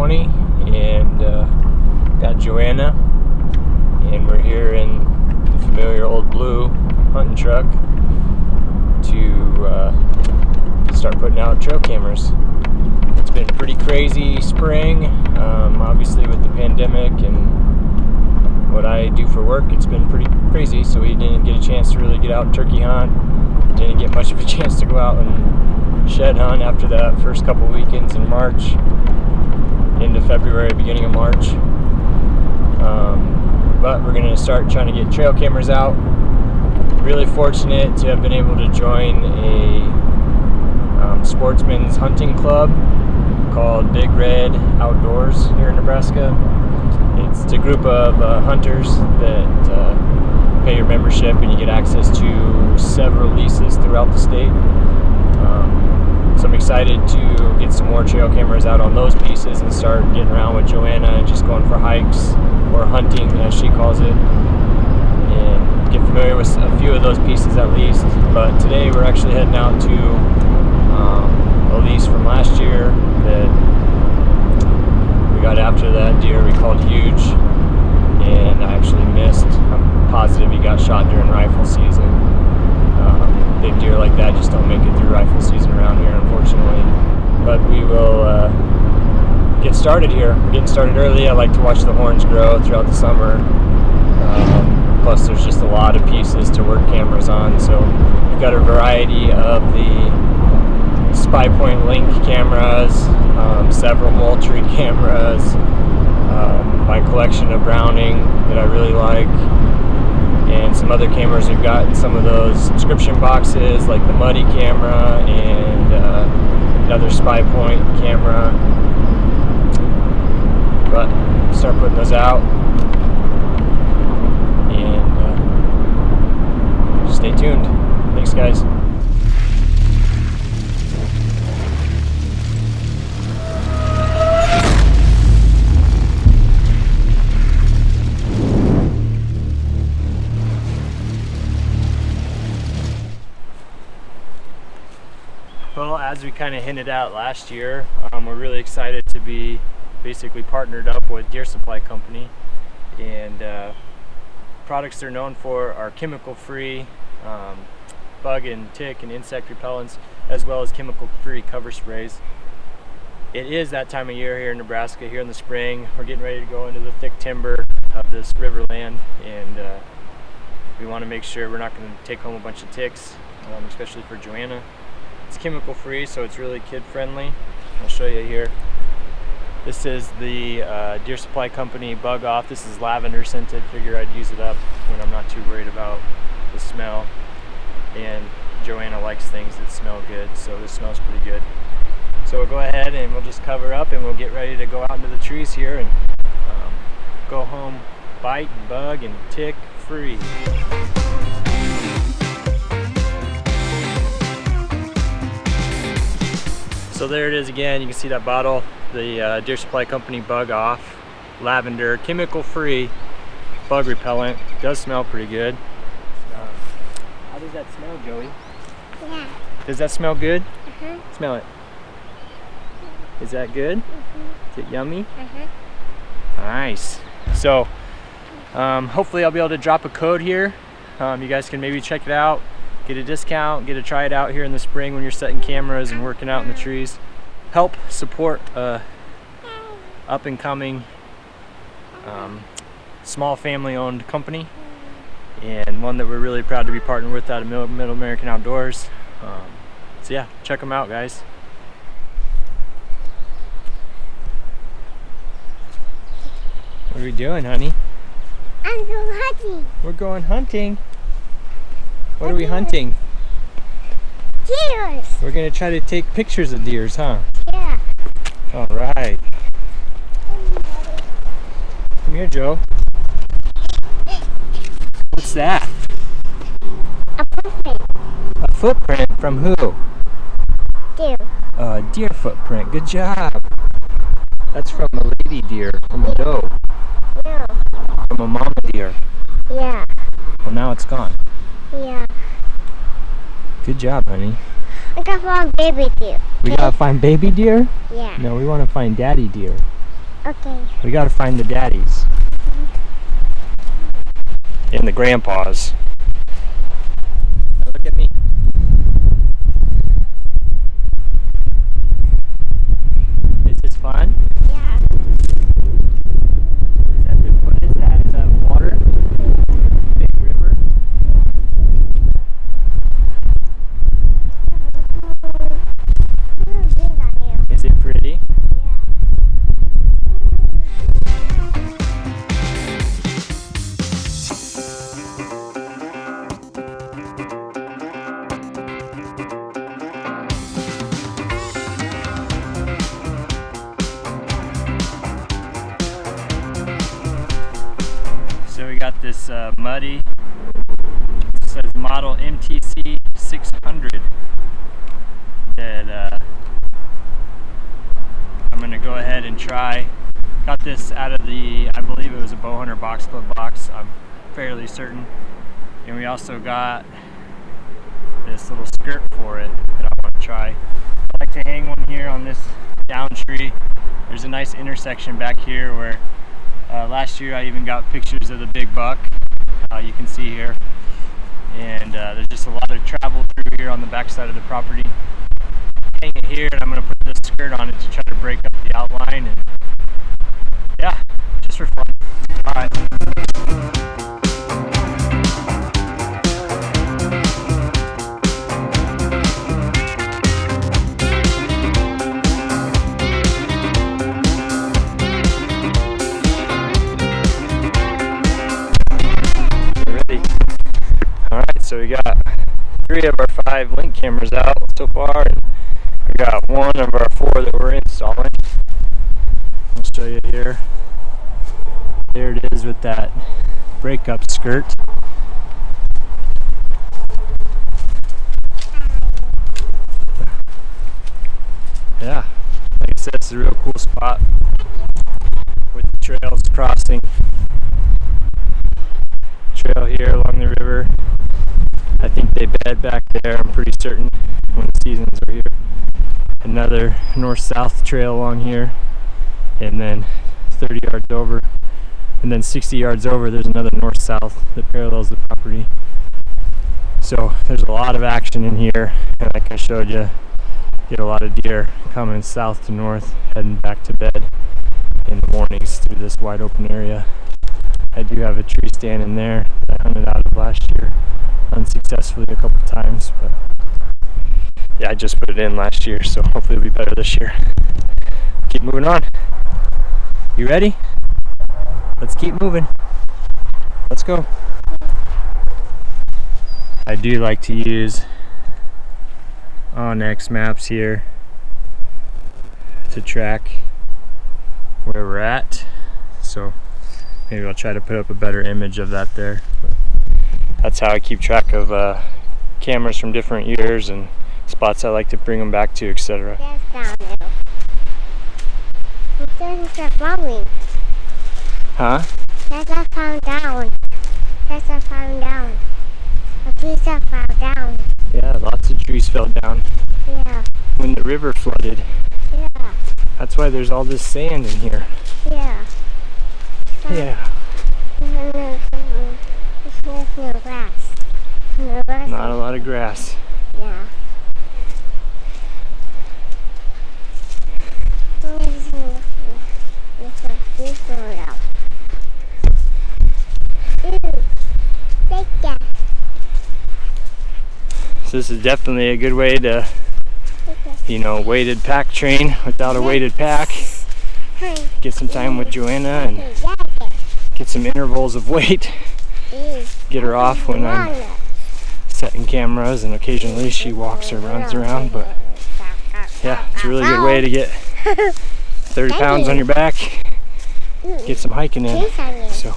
2020, and got Joanna, and we're here in the familiar old blue hunting truck to start putting out trail cameras. It's been a pretty crazy spring, obviously with the pandemic and what I do for work. It's been pretty crazy, so we didn't get a chance to really get out and turkey hunt. Didn't get much of a chance to go out and shed hunt after that first couple weekends in March into February, beginning of March. But we're going to start trying to get trail cameras out. Really fortunate to have been able to join a sportsman's hunting club called Big Red Outdoors here in Nebraska. It's a group of hunters that pay your membership and you get access to several leases throughout the state. So I'm excited to get some more trail cameras out on those pieces and start getting around with Joanna and just going for hikes or hunting, as she calls it, and get familiar with a few of those pieces at least. But today we're actually heading out to a lease from last year that we got after that deer we called Huge, and I actually missed. I'm positive he got shot during rifle season. Big deer like that just don't make it through rifle season around here, unfortunately. But we will get started here. We're getting started early. I like to watch the horns grow throughout the summer. Plus there's just a lot of pieces to work cameras on. So we've got a variety of the Spy Point Link cameras, several Moultrie cameras, my collection of Browning that I really like, and some other cameras we've got in some of those subscription boxes, like the Muddy camera and another Spy Point camera. But start putting those out, and stay tuned. Thanks, guys. Well, as we kind of hinted at last year, we're really excited to be basically partnered up with Deer Supply Company, and products they're known for are chemical-free bug and tick and insect repellents, as well as chemical-free cover sprays. It is that time of year here in Nebraska. Here in the spring, we're getting ready to go into the thick timber of this riverland, and we want to make sure we're not going to take home a bunch of ticks, especially for Joanna. It's chemical free, so it's really kid friendly. I'll show you here. This is the Deer Supply Company Bug Off. This is lavender scented. Figure I'd use it up when I'm not too worried about the smell. And Joanna likes things that smell good, so this smells pretty good. So we'll go ahead and we'll just cover up and we'll get ready to go out into the trees here and go home bite and bug and tick free. So there it is again. You can see that bottle, the Deer Supply Company Bug Off lavender chemical free bug repellent. It does smell pretty good. How does that smell, Joey? Yeah. Does that smell good? Uh-huh. Smell it. Is that good? Uh-huh. Is it yummy? Uh-huh. Nice. So hopefully I'll be able to drop a code here. You guys can maybe check it out, get a discount, get to try it out here in the spring when you're setting cameras and working out in the trees. Help support a up and coming small family owned company, and one that we're really proud to be partnered with out of Middle American Outdoors. So yeah, check them out, guys. What are we doing, honey? I'm going hunting. We're going hunting. What are we hunting? Deers. We're gonna try to take pictures of deers, huh? Yeah. All right. Come here, Joe. What's that? A footprint. A footprint from who? Deer. A deer footprint. Good job. That's from a lady deer, from a doe, Yeah. from a mama deer. Yeah. Well, now it's gone. Yeah. Good job, honey. I got one baby deer. We gotta find baby deer? Yeah. No, we want to find daddy deer. Okay. We gotta find the daddies. And the grandpas. Now look at me. Is this fun? Yeah. What is that? Is that water? Big river? Is it pretty? So we got this muddy, it says model MTC 600 that I'm going to go ahead and try. Got this out of the, I believe it was a Bowhunter Box Club box, I'm fairly certain. And we also got this little skirt for it that I want to try. I like to hang one here on this down tree. There's a nice intersection back here where last year I even got pictures of the big buck, you can see here. And there's just a lot of travel through here on the back side of the property. Hang it here, and I'm going to put this skirt on it to try to break up the outline. And yeah, just for fun. Alright. So we got 3 of our 5 link cameras out so far, and we got 1 of our 4 that we're installing. I'll show you here. There it is with that breakup skirt. Yeah, like I said, it's a real cool spot with the trails crossing. Trail here along the river. I think they bed back there, I'm pretty certain, when the seasons are here. Another north-south trail along here, and then 30 yards over, and then 60 yards over there's another north-south that parallels the property. So there's a lot of action in here, and like I showed you, get a lot of deer coming south to north, heading back to bed in the mornings through this wide open area. I do have a tree stand in there that I hunted out of last year unsuccessfully a couple times, but yeah, I just put it in last year, so hopefully it'll be better this year. Keep moving on. You ready? Let's keep moving. Let's go. I do like to use Onyx maps here to track where we're at, so maybe I'll try to put up a better image of that there. But that's how I keep track of cameras from different years and spots I like to bring them back to, etc. That's down there. There's a falling. Huh? That's a fall down. That's a fall down. A piece of fall down. Yeah, lots of trees fell down Yeah. when the river flooded. Yeah. That's why there's all this sand in here. Yeah. Yeah. There's no grass. No grass. Not a lot of grass. Yeah. So this is definitely a good way to, you know, weighted pack train without a weighted pack. Get some time with Joanna and get some intervals of weight. Get her off when I'm setting cameras, and occasionally she walks or runs around, but yeah, it's a really good way to get 30 pounds on your back, get some hiking in. So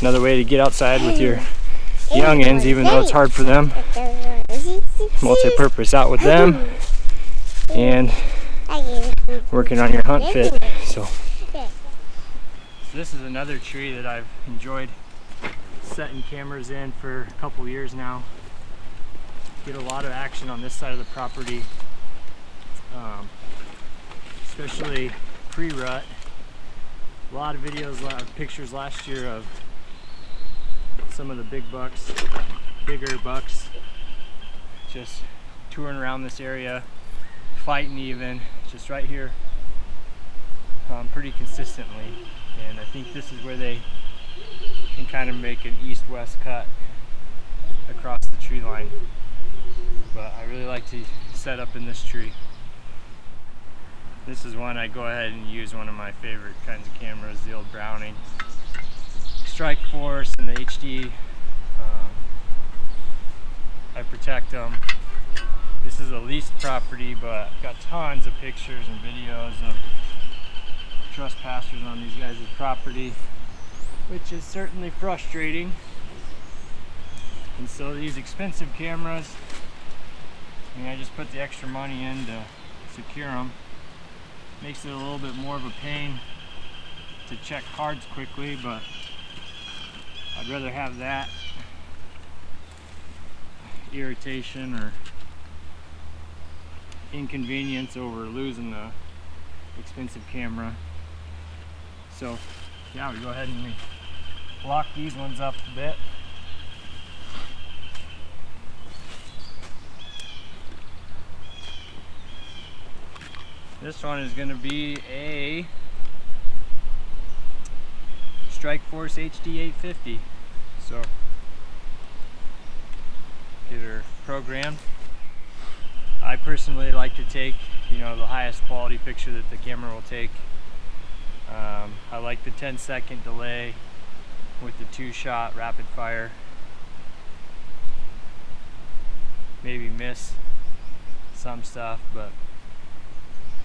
another way to get outside with your youngins, even though it's hard for them. Multi-purpose out with them and working on your hunt fit. So this is another tree that I've enjoyed setting cameras in for a couple years now. Get a lot of action on this side of the property, especially pre-rut. A lot of videos, a lot of pictures last year of some of the bigger bucks, just touring around this area, fighting even, just right here, pretty consistently. And I think this is where they can kind of make an east-west cut across the tree line. But I really like to set up in this tree. This is one I go ahead and use one of my favorite kinds of cameras, the old Browning Strike Force and the HD. I protect them. This is a leased property, but I've got tons of pictures and videos of trespassers on these guys' property, which is certainly frustrating. And so these expensive cameras, I mean, I just put the extra money in to secure them. Makes it a little bit more of a pain to check cards quickly, but I'd rather have that irritation or inconvenience over losing the expensive camera. So yeah, we go ahead and we lock these ones up a bit. This one is going to be a Strike Force HD 850. So get her programmed. I personally like to take, you know, the highest quality picture that the camera will take. I like the 10-second delay with the 2-shot rapid fire. Maybe miss some stuff, but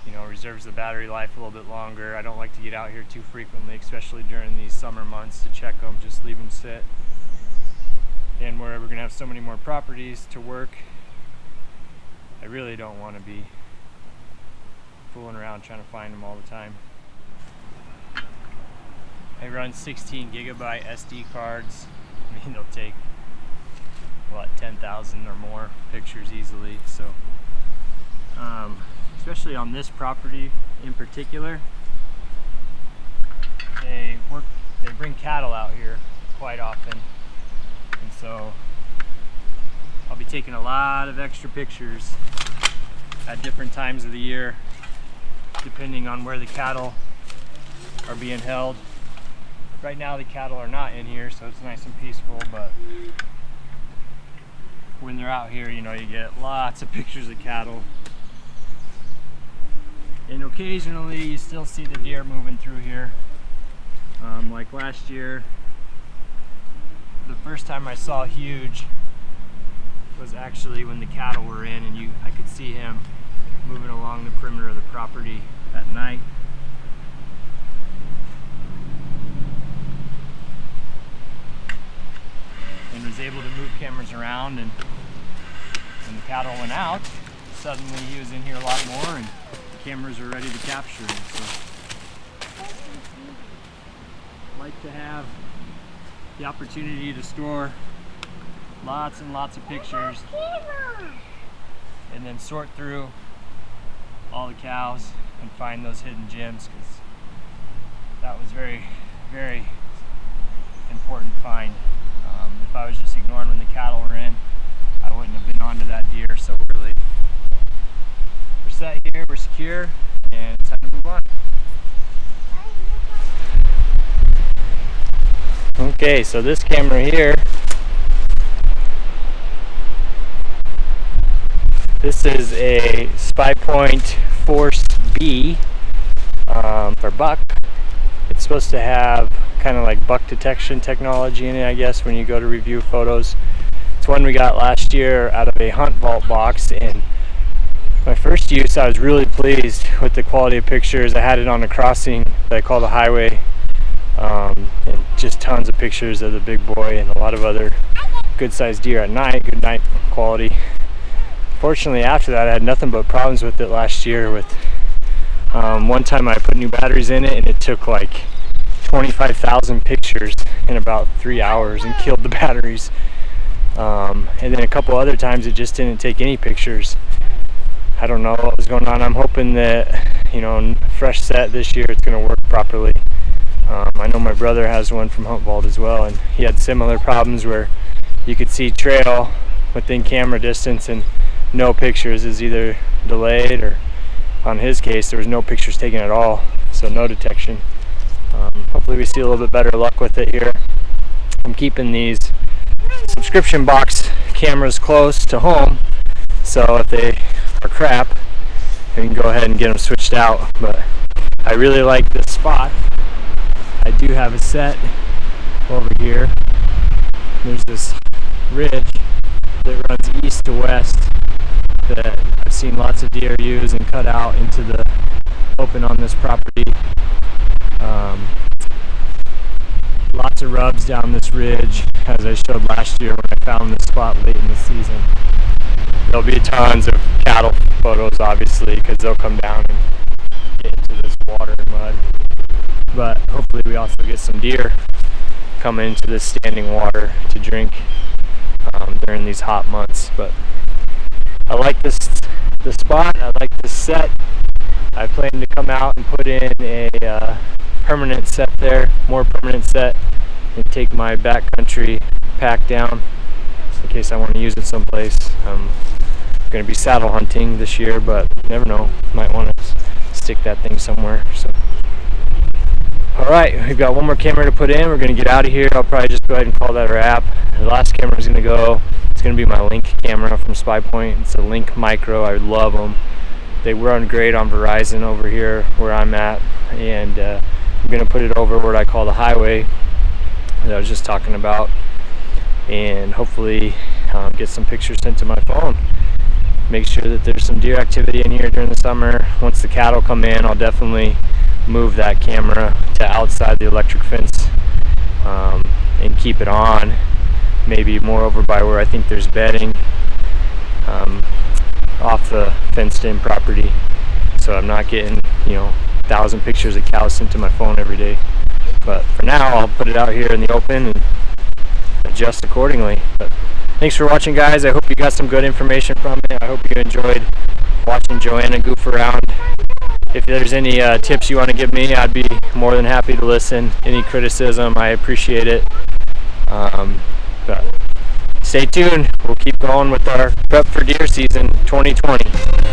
you know, reserves the battery life a little bit longer. I don't like to get out here too frequently, especially during these summer months, to check them. Just leave them sit. And where we're gonna have so many more properties to work, I really don't want to be fooling around trying to find them all the time. I run 16 gigabyte SD cards. I mean, they'll take, what, 10,000 or more pictures easily. So especially on this property in particular, they bring cattle out here quite often, and so I'll be taking a lot of extra pictures at different times of the year depending on where the cattle are being held. Right now the cattle are not in here, so it's nice and peaceful, but when they're out here, you know, you get lots of pictures of cattle. And occasionally you still see the deer moving through here. Like last year, the first time I saw Huge was actually when the cattle were in, and I could see him moving along the perimeter of the property at night. And was able to move cameras around, and when the cattle went out, suddenly he was in here a lot more, and cameras are ready to capture him. So I like to have the opportunity to store lots and lots of pictures and then sort through all the cows and find those hidden gems, because that was very, very important find. If I was just ignoring when the cattle were in, I wouldn't have been onto that deer so early. We're set here, we're secure, and it's time to move on. Okay, so this camera here, this is a SpyPoint Force B for buck. It's supposed to have kind of like buck detection technology in it, I guess, when you go to review photos. It's one we got last year out of a Hunt Vault box, and my first use, I was really pleased with the quality of pictures. I had it on a crossing that I call the highway, and just tons of pictures of the big boy and a lot of other good sized deer at night, good night quality. Fortunately, after that, I had nothing but problems with it last year. With one time I put new batteries in it, and it took like 25,000 pictures in about 3 hours and killed the batteries. And then a couple other times it just didn't take any pictures. I don't know what was going on. I'm hoping that, fresh set this year, it's going to work properly. I know my brother has one from Handheld as well, and he had similar problems where you could see trail within camera distance and no pictures. Is either delayed, or on his case there was no pictures taken at all, so no detection. Hopefully we see a little bit better luck with it here. I'm keeping these subscription box cameras close to home, so if they are crap, I can go ahead and get them switched out. But I really like this spot. I do have a set over here. There's this ridge that runs east to west that I've seen lots of deer use and cut out into the open on this property. Lots of rubs down this ridge, as I showed last year when I found this spot late in the season. There'll be tons of cattle photos, obviously, because they'll come down and get into this water and mud. But hopefully we also get some deer coming into this standing water to drink during these hot months. But I like this spot. I like this set. I plan to come out and put in a permanent set there, more permanent set, and take my backcountry pack down in case I want to use it someplace. I'm going to be saddle hunting this year, but you never know, might want to stick that thing somewhere. So, alright, we've got one more camera to put in. We're going to get out of here. I'll probably just go ahead and call that a wrap. The last camera is going to go, it's going to be my Link camera from SpyPoint. It's a Link Micro. I love them. They run great on Verizon over here where I'm at, and I'm going to put it over what I call the highway that I was just talking about, and hopefully get some pictures sent to my phone. Make sure that there's some deer activity in here during the summer. Once the cattle come in, I'll definitely move that camera to outside the electric fence and keep it on, maybe more over by where I think there's bedding off the fenced in property, so I'm not getting 1,000 pictures of cows sent to my phone every day. But for now, I'll put it out here in the open and adjust accordingly. But thanks for watching, guys. I hope you got some good information from it. I hope you enjoyed watching Joanna goof around. If there's any tips you want to give me, I'd be more than happy to listen. Any criticism, I appreciate it. But stay tuned. We'll keep going with our prep for deer season 2020.